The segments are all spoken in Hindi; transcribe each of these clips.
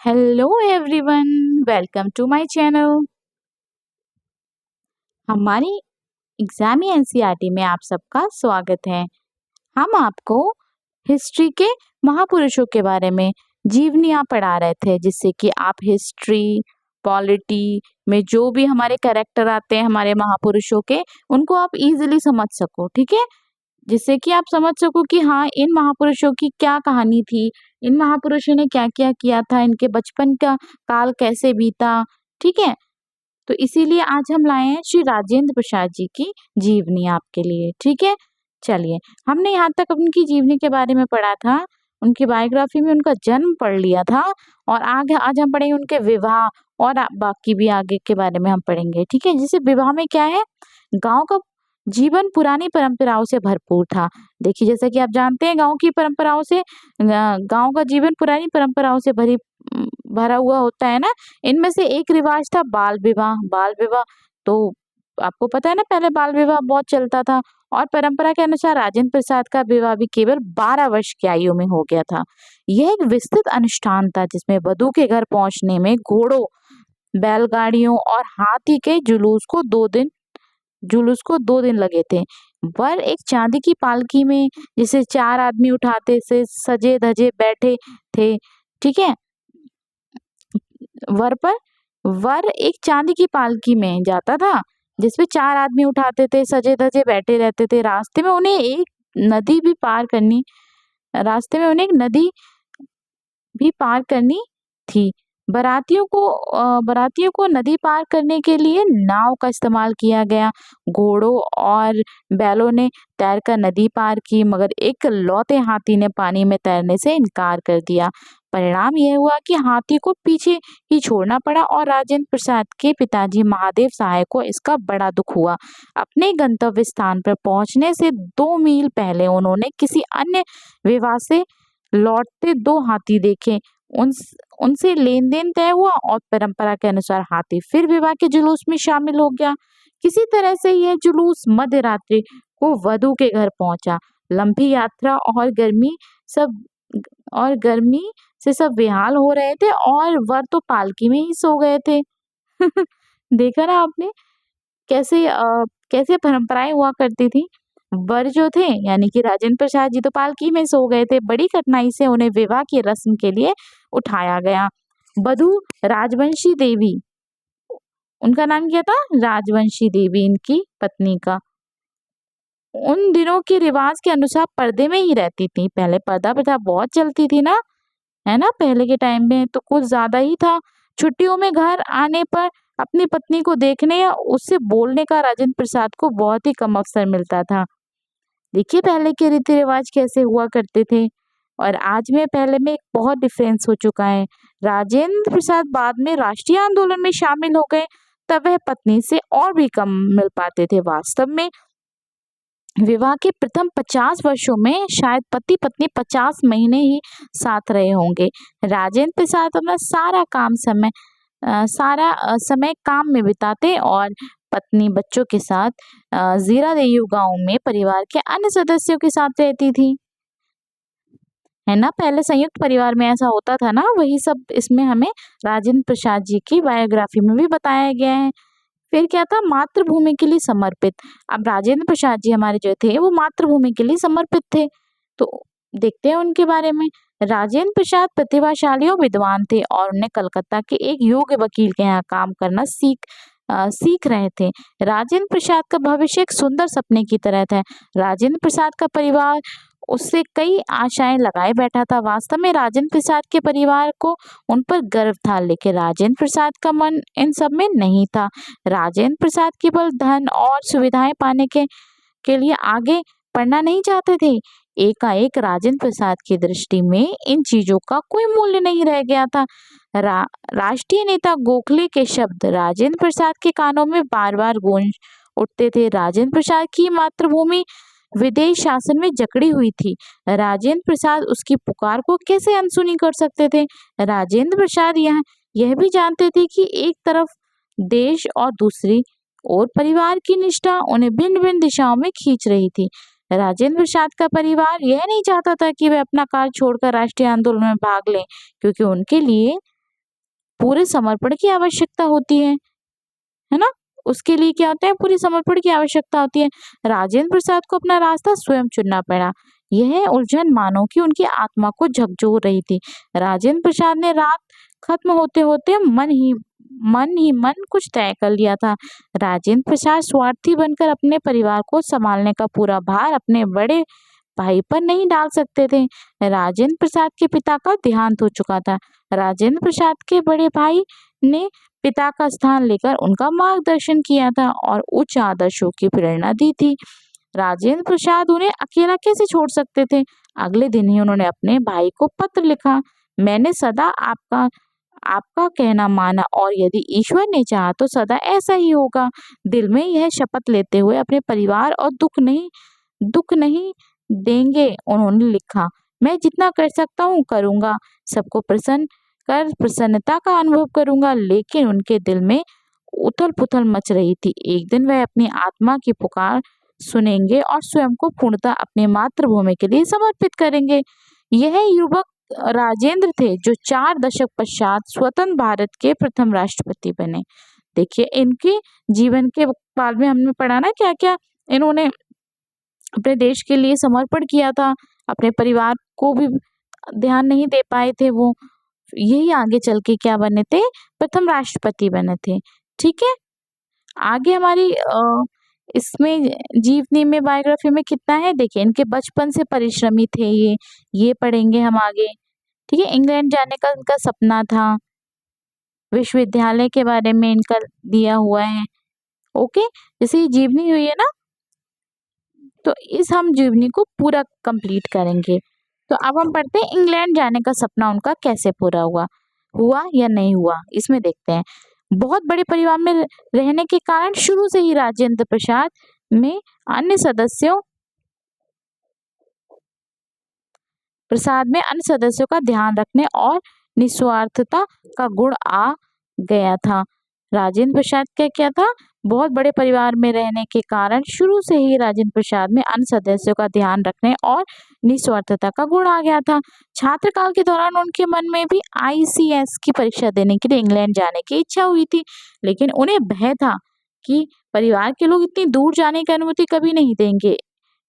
Hello everyone, welcome to my channel. हमारी एग्जाम एनसीईआरटी में आप सबका स्वागत है। हम आपको हिस्ट्री के महापुरुषों के बारे में जीवनियाँ पढ़ा रहे थे, जिससे कि आप हिस्ट्री पॉलिटी में जो भी हमारे कैरेक्टर आते हैं हमारे महापुरुषों के, उनको आप इजीली समझ सको। ठीक है, जिससे कि आप समझ सको कि हाँ, इन महापुरुषों की क्या कहानी थी, इन महापुरुषों ने क्या क्या किया था, इनके बचपन का काल कैसे बीता। ठीक है, तो इसीलिए आज हम लाए हैं श्री राजेंद्र प्रसाद जी की जीवनी आपके लिए। ठीक है, चलिए, हमने यहाँ तक उनकी जीवनी के बारे में पढ़ा था, उनकी बायोग्राफी में उनका जन्म पढ़ लिया था, और आगे आज हम पढ़ेंगे उनके विवाह और बाकी भी आगे के बारे में हम पढ़ेंगे। ठीक है, जैसे विवाह में क्या है, गांव का जीवन पुरानी परंपराओं से भरपूर था। देखिए, जैसा कि आप जानते हैं, गांव की परंपराओं से गांव का जीवन पुरानी परंपराओं से भरा हुआ होता है ना। इनमें से एक रिवाज था बाल विवाह। बाल विवाह तो आपको पता है ना, पहले बाल विवाह बहुत चलता था, और परंपरा के अनुसार राजेंद्र प्रसाद का विवाह भी केवल 12 वर्ष की आयु में हो गया था। यह एक विस्तृत अनुष्ठान था, जिसमें वधु के घर पहुंचने में घोड़ों, बैलगाड़ियों और हाथी के जुलूस को 2 दिन लगे थे। वर एक चांदी की पालकी में, जिसे 4 आदमी उठाते से सजे धजे बैठे थे। ठीक है, वर पर वर एक चांदी की पालकी में जाता था, जिसपे 4 आदमी उठाते थे, सजे धजे बैठे रहते थे। रास्ते में उन्हें एक नदी भी पार करनी थी। बरातियों को नदी पार करने के लिए नाव का इस्तेमाल किया गया। घोड़ों और बैलों ने तैरकर नदी पार की, मगर एक लौते हाथी ने पानी में तैरने से इनकार कर दिया। परिणाम यह हुआ कि हाथी को पीछे ही छोड़ना पड़ा, और राजेंद्र प्रसाद के पिताजी महादेव सहाय को इसका बड़ा दुख हुआ। अपने गंतव्य स्थान पर पहुंचने से 2 मील पहले उन्होंने किसी अन्य विवाह से लौटते 2 हाथी देखे। उन उनसे लेन देन तय हुआ, और परंपरा के अनुसार हाथी फिर विवाह के जुलूस में शामिल हो गया। किसी तरह से यह जुलूस मध्य रात्रि को वधु के घर पहुंचा। लंबी यात्रा सब गर्मी से सब बेहाल हो रहे थे, और वर तो पालकी में ही सो गए थे। देखा ना आपने, कैसे परंपराएं हुआ करती थी। वर जो थे, यानी कि राजेंद्र प्रसाद जी, तो पालकी में सो गए थे। बड़ी कठिनाई से उन्हें विवाह की रस्म के लिए उठाया गया। वधु राजवंशी देवी, उनका नाम क्या था, राजवंशी देवी, इनकी पत्नी का। उन दिनों के रिवाज के अनुसार पर्दे में ही रहती थी। पहले पर्दा प्रथा बहुत चलती थी ना, है ना, पहले के टाइम में तो कुछ ज्यादा ही था। छुट्टियों में घर आने पर अपनी पत्नी को देखने या उससे बोलने का राजेंद्र प्रसाद को बहुत ही कम अवसर मिलता था। देखिए, पहले के रीति रिवाज कैसे हुआ करते थे, और आज में पहले में एक बहुत डिफरेंस हो चुका है। राजेंद्र प्रसाद बाद में राष्ट्रीय आंदोलन में शामिल हो गए, तब वह पत्नी से और भी कम मिल पाते थे। वास्तव में विवाह के प्रथम 50 वर्षों में शायद पति पत्नी 50 महीने ही साथ रहे होंगे। राजेंद्र प्रसाद अपना समय काम में बिताते, और पत्नी बच्चों के साथ जीरा देयू गांव में परिवार के अन्य सदस्यों के साथ रहती थी। है ना, पहले संयुक्त परिवार में ऐसा होता था ना, वही सब इसमें हमें राजेंद्र प्रसाद जी की बायोग्राफी में भी बताया गया है। फिर क्या था, मातृभूमि के लिए समर्पित। अब राजेंद्र प्रसाद जी हमारे जो थे, वो मातृभूमि के लिए समर्पित थे। तो देखते हैं उनके बारे में। राजेंद्र प्रसाद प्रतिभाशाली और विद्वान थे, और उन्हें कलकत्ता के एक योग्य वकील के यहाँ काम करना सीख रहे थे। राजेंद्र प्रसाद का भविष्य एक सुंदर सपने की तरह था। राजेंद्र प्रसाद का परिवार उससे कई आशाएं लगाए बैठा था। वास्तव में राजेंद्र प्रसाद के परिवार को उन पर गर्व था, लेकिन राजेंद्र प्रसाद का मन इन सब में नहीं था। राजेंद्र प्रसाद केवल धन और सुविधाएं पाने के लिए आगे पढ़ना नहीं चाहते थे। एकाएक राजेंद्र प्रसाद की दृष्टि में इन चीजों का कोई मूल्य नहीं रह गया था। राष्ट्रीय नेता गोखले के शब्द राजेंद्र प्रसाद के कानों में बार बार गूंज उठते थे। राजेंद्र प्रसाद की मातृभूमि विदेश शासन में जकड़ी हुई थी। राजेंद्र प्रसाद उसकी पुकार को कैसे अनसुनी कर सकते थे। राजेंद्र प्रसाद यह भी जानते थे कि एक तरफ देश और दूसरी ओर परिवार की निष्ठा उन्हें भिन्न भिन्न दिशाओं में खींच रही थी। राजेंद्र प्रसाद का परिवार यह नहीं चाहता था कि वे अपना कार्य छोड़कर राष्ट्रीय आंदोलन में भाग लें, क्योंकि उनके लिए पूरे समर्पण की आवश्यकता होती है ना? उसके लिए क्या होता है, पूरे समर्पण की आवश्यकता होती है। राजेंद्र प्रसाद को अपना रास्ता स्वयं चुनना पड़ा। यह उलझन मानो कि उनकी आत्मा को झकझोर रही थी। राजेंद्र प्रसाद ने रात खत्म होते-होते मन कुछ तय कर लिया था। राजेंद्र प्रसाद स्वार्थी बनकर अपने परिवार को संभालने का पूरा भार अपने बड़े भाई पर नहीं डाल सकते थे। राजेंद्र प्रसाद के पिता का देहांत हो चुका था। राजेंद्र प्रसाद के बड़े भाई ने पिता का स्थान लेकर उनका मार्गदर्शन किया था और उच्च आदर्शों की प्रेरणा दी थी। राजेंद्र प्रसाद उन्हें अकेला कैसे छोड़ सकते थे? अगले दिन ही उन्होंने अपने भाई को पत्र लिखा, मैंने सदा आपका आपका कहना माना और यदि ईश्वर ने चाहा तो सदा ऐसा ही होगा। दिल में यह शपथ लेते हुए अपने परिवार और दुख नहीं देंगे उन्होंने लिखा। मैं जितना कर सकता हूँ करूँगा, सबको प्रसन्न कर प्रसन्नता का अनुभव करूँगा। लेकिन उनके दिल में उथल-पुथल मच रही थी। एक दिन वह अपनी आत्मा की पुकार सुनेंगे और स्वयं को पूर्णतः अपनी मातृभूमि के लिए समर्पित करेंगे। यह युवक राजेंद्र थे जो 4 दशक पश्चात स्वतंत्र भारत के प्रथम राष्ट्रपति बने। देखिए इनके जीवन के काल में हमने पढ़ा ना क्या-क्या इन्होंने अपने देश के लिए समर्पण किया था, अपने परिवार को भी ध्यान नहीं दे पाए थे वो। यही आगे चल के क्या बने थे, प्रथम राष्ट्रपति बने थे। ठीक है, आगे हमारी इसमें जीवनी में बायोग्राफी में कितना है देखिए, इनके बचपन से परिश्रमी थे ये पढ़ेंगे हम आगे। ठीक है, इंग्लैंड जाने का इनका सपना था, विश्वविद्यालय के बारे में इनका दिया हुआ है। ओके, जैसे ये जीवनी हुई है ना, तो इस हम जीवनी को पूरा कंप्लीट करेंगे। तो अब हम पढ़ते हैं इंग्लैंड जाने का सपना उनका कैसे पूरा हुआ या नहीं हुआ, इसमें देखते हैं। बहुत बड़े परिवार में रहने के कारण शुरू से ही राजेंद्र प्रसाद में अन्य सदस्यों का ध्यान रखने और निस्वार्थता का गुण आ गया था। राजेंद्र प्रसाद का क्या था, बहुत बड़े परिवार में रहने के कारण शुरू से ही राजेंद्र प्रसाद में अन्य सदस्यों का ध्यान रखने और निस्वार्थता का गुण आ गया था। छात्रकाल के दौरान उनके मन में भी ICS की परीक्षा देने के लिए इंग्लैंड जाने की इच्छा हुई थी, लेकिन उन्हें भय था कि परिवार के लोग इतनी दूर जाने की अनुमति कभी नहीं देंगे।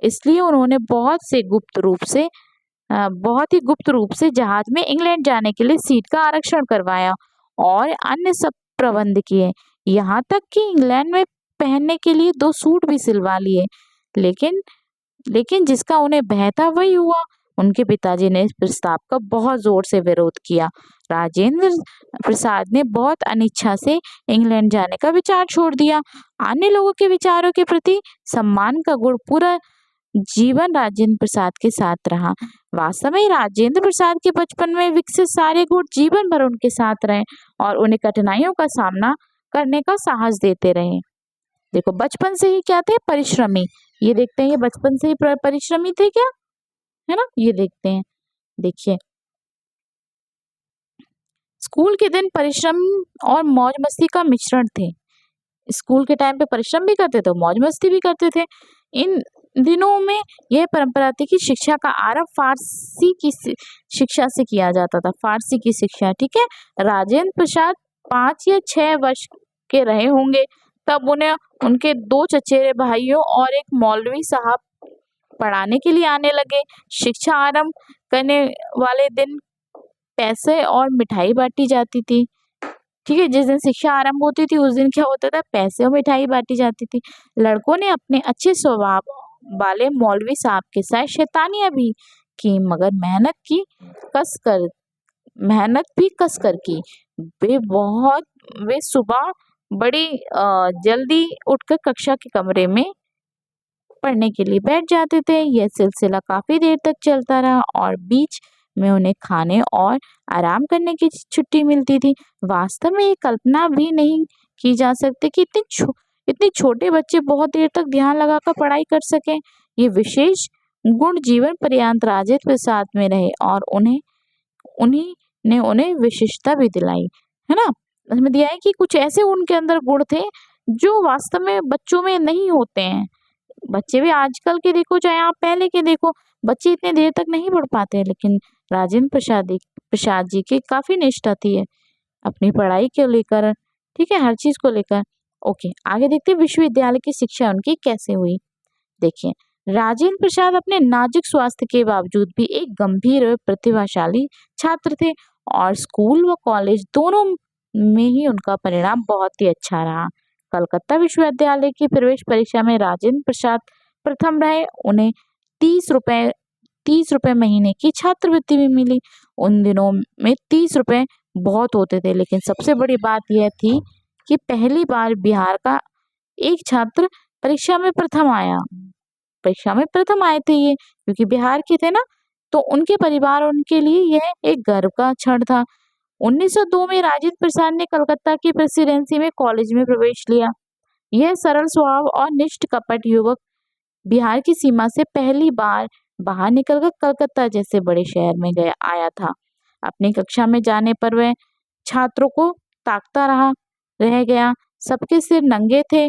इसलिए उन्होंने बहुत ही गुप्त रूप से जहाज में इंग्लैंड जाने के लिए सीट का आरक्षण करवाया और अन्य सब प्रबंध किए। यहाँ तक कि इंग्लैंड में पहनने के लिए 2 सूट भी सिलवा लिए। लेकिन जिसका उन्हें भय था वही हुआ। उनके पिताजी ने इस प्रस्ताव का बहुत जोर से विरोध किया। राजेंद्र प्रसाद ने बहुत अनिच्छा से इंग्लैंड जाने का विचार छोड़ दिया। अन्य लोगों के विचारों के प्रति सम्मान का गुण पूरा जीवन राजेंद्र प्रसाद के साथ रहा। वास्तव में राजेंद्र प्रसाद के बचपन में विकसित सारे गुण जीवन भर उनके साथ रहे और उन्हें कठिनाइयों का सामना करने का साहस देते रहे। देखो बचपन से ही क्या थे, परिश्रमी। ये देखते हैं, ये बचपन से ही परिश्रमी थे क्या, है ना, ये देखते हैं। देखिए स्कूल के दिन परिश्रम और मौज मस्ती का मिश्रण थे। स्कूल के टाइम पे परिश्रम भी करते थे, मौज मस्ती भी करते थे। इन दिनों में यह परंपरा थी कि शिक्षा का आरंभ फारसी की शिक्षा से किया जाता था, फारसी की शिक्षा। ठीक है, राजेंद्र प्रसाद 5 या 6 वर्ष के रहे होंगे तब उन्हें उनके 2 चचेरे भाइयों और एक मौलवी साहब पढ़ाने के लिए आने लगे। शिक्षा आरंभ करने वाले दिन पैसे और मिठाई बांटी जाती थी। ठीक है, जिस दिन शिक्षा आरंभ होती थी उस दिन क्या होता था, पैसे और मिठाई बांटी जाती थी। लड़कों ने अपने अच्छे स्वभाव वाले मौलवी साहब के साथ शैतानियां भी की, मगर मेहनत भी कसकर की। वे सुबह बड़ी जल्दी उठकर कक्षा के कमरे में पढ़ने के लिए बैठ जाते थे। यह सिलसिला काफी देर तक चलता रहा और बीच में उन्हें खाने और आराम करने की छुट्टी मिलती थी। वास्तव में ये कल्पना भी नहीं की जा सकती कि इतने छोटे बच्चे बहुत देर तक ध्यान लगाकर पढ़ाई कर सकें। ये विशेष गुण जीवन पर्यंत राजेंद्र प्रसाद में रहे और उन्हीं ने उन्हें विशिष्टता भी दिलाई, है ना। इसमें दिया है कि कुछ ऐसे उनके अंदर गुण थे जो वास्तव में बच्चों में नहीं होते हैं। बच्चे भी आजकल के देखो चाहे आप पहले के देखो, बच्चे इतने देर तक नहीं पढ़ पाते हैं, लेकिन राजेंद्र प्रसाद जी की काफी निष्ठा थी अपनी पढ़ाई को लेकर, ठीक है, हर चीज़ को लेकर। ओके, आगे देखते हैं विश्वविद्यालय की शिक्षा उनकी कैसे हुई। देखिए, राजेंद्र प्रसाद अपने नाजुक स्वास्थ्य के बावजूद भी एक गंभीर और प्रतिभाशाली छात्र थे और स्कूल व कॉलेज दोनों में ही उनका परिणाम बहुत ही अच्छा रहा। कलकत्ता विश्वविद्यालय की प्रवेश परीक्षा में राजेंद्र प्रसाद प्रथम रहे। उन्हें 30 रुपए महीने की छात्रवृत्ति भी मिली। उन दिनों में 30 रुपए बहुत होते थे, लेकिन सबसे बड़ी बात यह थी कि पहली बार बिहार का एक छात्र परीक्षा में प्रथम आया। परीक्षा में प्रथम आए थे ये, क्योंकि बिहार के थे ना, तो उनके परिवार और उनके लिए यह एक गर्व का क्षण था। 1902 में राजेंद्र प्रसाद ने कलकत्ता की प्रेसिडेंसी में कॉलेज में प्रवेश लिया। यह सरल स्वभाव और निष्कपट युवक बिहार की सीमा से पहली बार बाहर निकलकर कलकत्ता जैसे बड़े शहर में गया आया था। अपनी कक्षा में जाने पर वह छात्रों को ताकता रह गया। सबके सिर नंगे थे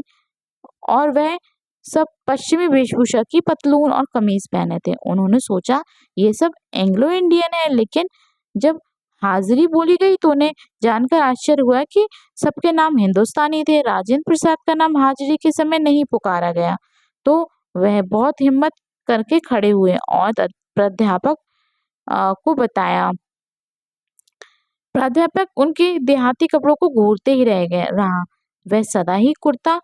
और वह सब पश्चिमी वेशभूषा की पतलून और कमीज पहने थे। उन्होंने सोचा ये सब एंग्लो इंडियन है, लेकिन जब हाजिरी बोली गई तो उन्हें जानकर आश्चर्य हुआ कि सबके नाम हिंदुस्तानी थे। राजेंद्र प्रसाद का नाम हाजिरी के समय नहीं पुकारा गया, तो वह बहुत हिम्मत करके खड़े हुए और प्राध्यापक को बताया। प्राध्यापक उनके देहाती कपड़ों को घूरते ही रहा। वह सदा ही कुर्ता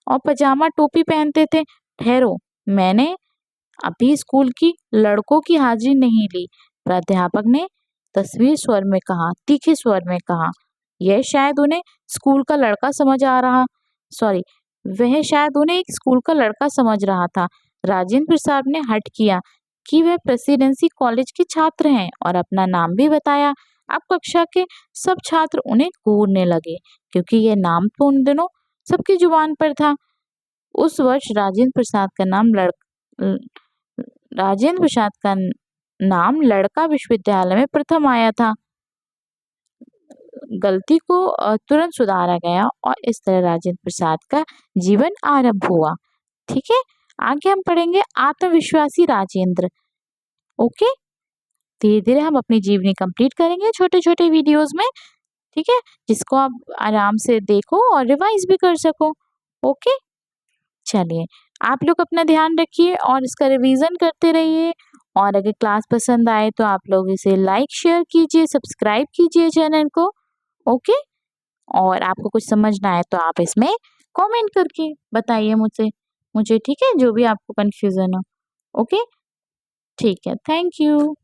और पजामा टोपी पहनते थे। ठहरो, मैंने अभी स्कूल की लड़कों की हाजिरी नहीं ली, प्राध्यापक ने तीखे स्वर में कहा। यह शायद उन्हें स्कूल का लड़का समझ आ रहा सॉरी वह शायद उन्हें एक स्कूल का लड़का समझ रहा था। राजेंद्र प्रसाद ने हट किया कि वह प्रेसिडेंसी कॉलेज के छात्र हैं और अपना नाम भी बताया। अब कक्षा के सब छात्र उन्हें घूरने लगे, क्योंकि यह नाम तो उन दिनों सबकी जुबान पर था। उस वर्ष राजेंद्र प्रसाद का नाम लड़का विश्वविद्यालय में प्रथम आया था। गलती को तुरंत सुधारा गया और इस तरह राजेंद्र प्रसाद का जीवन आरंभ हुआ। ठीक है, आगे हम पढ़ेंगे आत्मविश्वासी राजेंद्र। ओके, धीरे धीरे हम अपनी जीवनी कंप्लीट करेंगे छोटे छोटे वीडियोस में, ठीक है, जिसको आप आराम से देखो और रिवाइज भी कर सको। ओके, चलिए, आप लोग अपना ध्यान रखिए और इसका रिवीजन करते रहिए। और अगर क्लास पसंद आए तो आप लोग इसे लाइक शेयर कीजिए, सब्सक्राइब कीजिए चैनल को। ओके, और आपको कुछ समझ ना आए तो आप इसमें कमेंट करके बताइए मुझे, ठीक है, जो भी आपको कंफ्यूजन हो। ओके, ठीक है, थैंक यू।